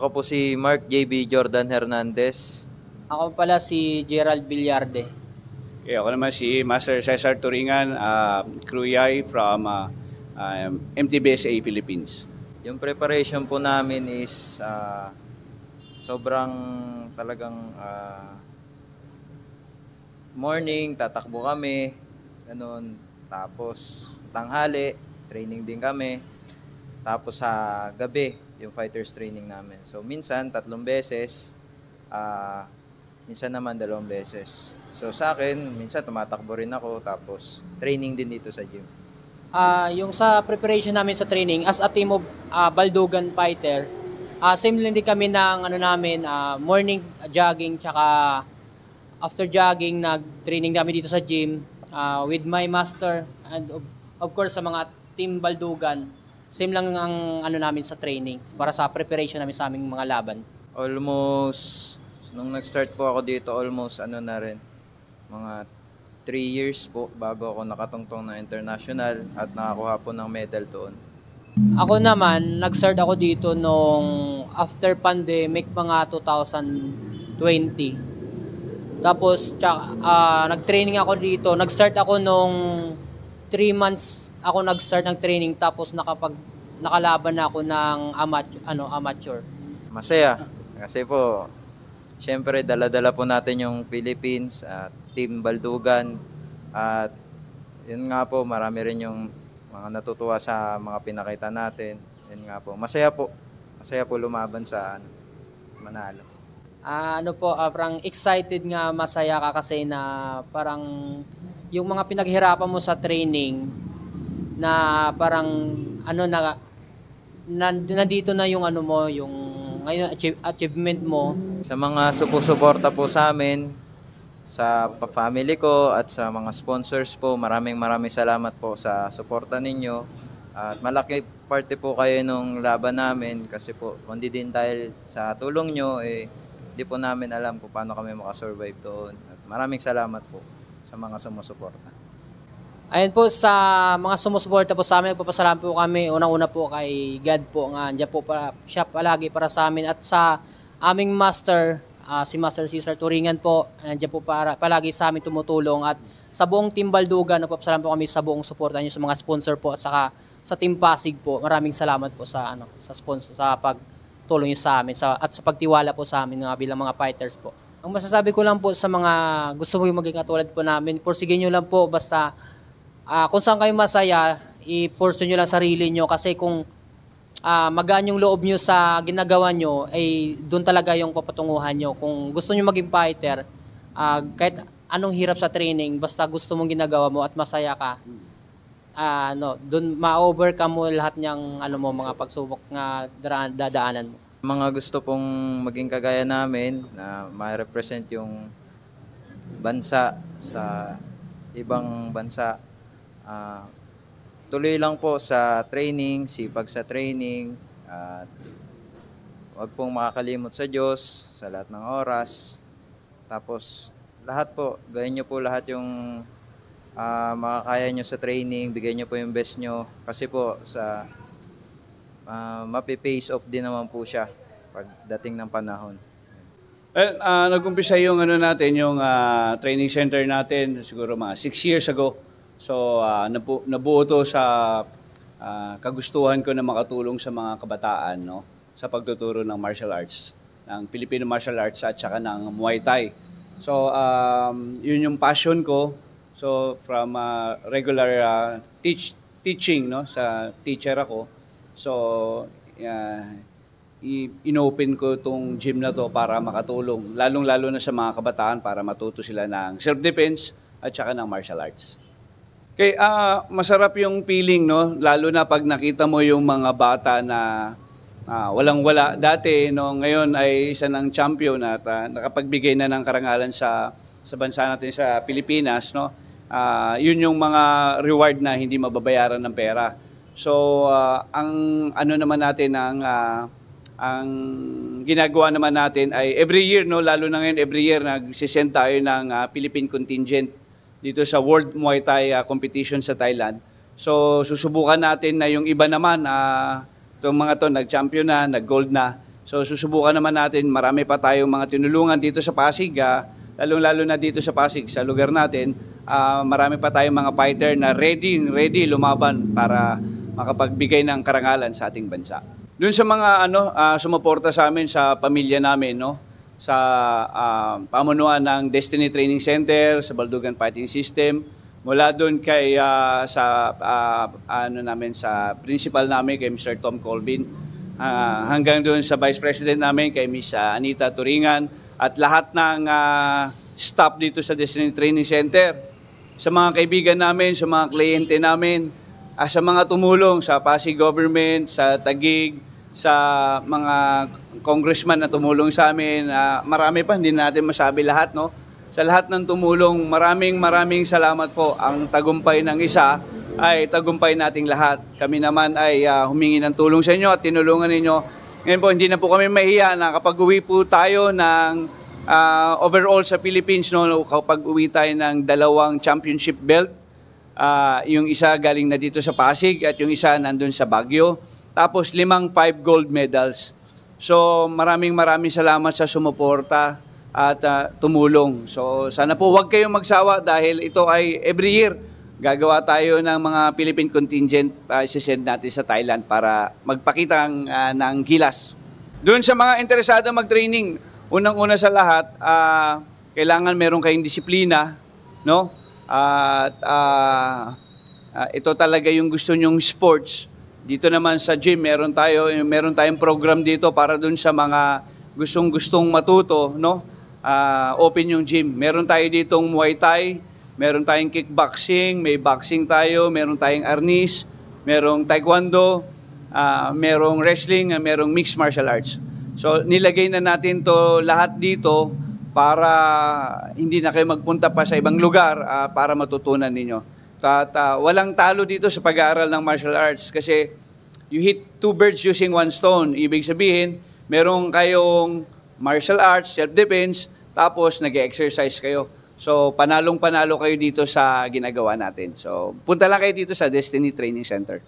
Ako po si Mark JB Jordan Hernandez. Ako pala si Gerald Villarde. Okay, ako naman si Master Cesar Turingan, Cruyay from MTBSA Philippines. Yung preparation po namin is sobrang talagang morning, tatakbo kami, ganun. Tapos tanghali, training din kami. Tapos sa gabi, yung fighters training namin. So minsan 3 beses, minsan naman 2 beses. So sa akin, minsan tumatakbo rin ako, tapos training din dito sa gym. Yung sa preparation namin sa training, as a team of Baldugan fighter, same din kami ng morning jogging, tsaka after jogging, nag-training namin dito sa gym with my master and of course sa mga team Baldugan. Same lang ang namin sa training para sa preparation namin sa aming mga laban. Almost, nung nag-start po ako dito, almost na rin, mga 3 years po bago ako nakatungtong na international at nakakuha po ng medal doon. Ako naman, nag-start ako dito nung after pandemic, mga 2020. Tapos, nag-training ako dito. Nag-start ako nung 3 months ako nag-start ng training, tapos nakalaban na ako ng amateur. Masaya kasi po syempre dala-dala po natin yung Philippines at Team Baldugan, at yun nga po, marami rin yung mga natutuwa sa mga pinakita natin. Yun nga po, masaya po lumaban sa manalo. Parang excited nga, masaya ka kasi na parang yung mga pinaghirapan mo sa training na parang nandito na yung yung ngayon achievement mo. Sa mga sumusuporta po sa amin, sa family ko at sa mga sponsors po, maraming salamat po sa suporta ninyo. At malaki parte po kayo nung laban namin, kasi po kundi din dahil sa tulong nyo, hindi po namin alam kung paano kami makasurvive doon. At maraming salamat po sa mga sumusuporta. Ayun po, sa mga sumusuporta po sa amin, nagpapasalamat po kami. Unang-una po kay God po, nga andyan po siya palagi para sa amin, at sa aming master, si Master Cesar Turingan po, andyan po palagi sa amin tumutulong, at sa buong Team Baldugan, nagpapasalamat po kami sa buong suporta niyo sa mga sponsor po, at saka sa Team Pasig po. Maraming salamat po sa sponsor, sa pagtulong niyo sa amin, at sa pagtiwala po sa amin bilang mga fighters po. Ang masasabi ko lang po sa mga gusto mo yung maging katulad po namin, porsigin niyo lang po, basta kung saan kayo masaya, i-pursue nyo lang sarili nyo, kasi kung magaan yung loob nyo sa ginagawa nyo, ay doon talaga yung papatunguhan nyo. Kung gusto nyo maging fighter, kahit anong hirap sa training, basta gusto mong ginagawa mo at masaya ka, doon ma-overcome mo lahat niyang mga pagsubok na dadaanan mo. Mga gusto pong maging kagaya namin, na ma-represent yung bansa sa ibang bansa, tuloy lang po sa training, sipag sa training, at huwag pong makakalimot sa Diyos sa lahat ng oras. Tapos lahat po, gawin nyo po lahat yung makakaya nyo sa training, bigay nyo po yung best nyo, kasi po sa mapi-pace off din naman po siya pagdating ng panahon. Nag-umpisa yung yung training center natin siguro mga 6 years ago. So nabuo to sa kagustuhan ko na makatulong sa mga kabataan, sa pagtuturo ng martial arts, ng Filipino martial arts at saka ng Muay Thai. So yun yung passion ko. So from regular teaching, sa teacher ako. So inopen ko tong gym na to para makatulong, lalong-lalo na sa mga kabataan, para matuto sila ng self-defense at saka ng martial arts. Okay, masarap yung feeling, lalo na pag nakita mo yung mga bata na walang-wala dati, ngayon ay isa ng champion at nakapagbigay na ng karangalan sa bansa natin sa Pilipinas, yun yung mga reward na hindi mababayaran ng pera. So ang naman natin, ang ginagawa naman natin ay every year, lalo na ngayon, every year nagsisend tayo ng Philippine contingent dito sa World Muay Thai competition sa Thailand. So susubukan natin na yung iba naman, itong mga to nag-champion na, nag-gold na. So susubukan naman natin, marami pa tayong mga tinulungan dito sa Pasig, lalong-lalo na dito sa Pasig, sa lugar natin, marami pa tayong mga fighter na ready lumaban para makapagbigay ng karangalan sa ating bansa. Doon sa mga sumuporta sa amin, sa pamilya namin, no, sa pamunuan ng Destiny Training Center, sa Baldugan Fighting System, mula doon kay sa principal namin kay Mr. Tom Colvin, hanggang doon sa Vice President namin kay Miss Anita Turingan at lahat ng staff dito sa Destiny Training Center, sa mga kaibigan namin, sa mga kliyente namin, sa mga tumulong sa Pasig Government, sa Taguig, sa mga congressman na tumulong sa amin, marami pa, hindi natin masabi lahat, no? Sa lahat ng tumulong, maraming salamat po. Ang tagumpay ng isa ay tagumpay nating lahat. Kami naman ay humingi ng tulong sa inyo at tinulungan ninyo. Ngayon po, hindi na po kami mahiya na kapag uwi po tayo ng overall sa Philippines, no, kapag uwi tayo ng 2 championship belt, yung isa galing na dito sa Pasig at yung isa nandun sa Baguio. Tapos 5 gold medals. So maraming salamat sa sumuporta at tumulong. So sana po huwag kayong magsawa dahil ito ay every year gagawa tayo ng mga Philippine contingent, isisend natin sa Thailand para magpakita ng gilas. Doon sa mga interesado mag-training, unang-una sa lahat, kailangan meron kayong disiplina, no? At ito talaga yung gusto nyong sports. Dito naman sa gym, meron tayong program dito para dun sa mga gustong matuto, no? Open yung gym. Meron tayo ditong Muay Thai, meron tayong kickboxing, may boxing tayo, meron tayong arnis, merong taekwondo, merong wrestling, merong mixed martial arts. So nilagay na natin to lahat dito para hindi na kayo magpunta pa sa ibang lugar para matutunan ninyo. Walang talo dito sa pag-aaral ng martial arts kasi you hit 2 birds using 1 stone. Ibig sabihin, meron kayong martial arts, self-defense, tapos nag-exercise kayo. So, panalong-panalo kayo dito sa ginagawa natin. So, punta lang kayo dito sa Destiny Training Center.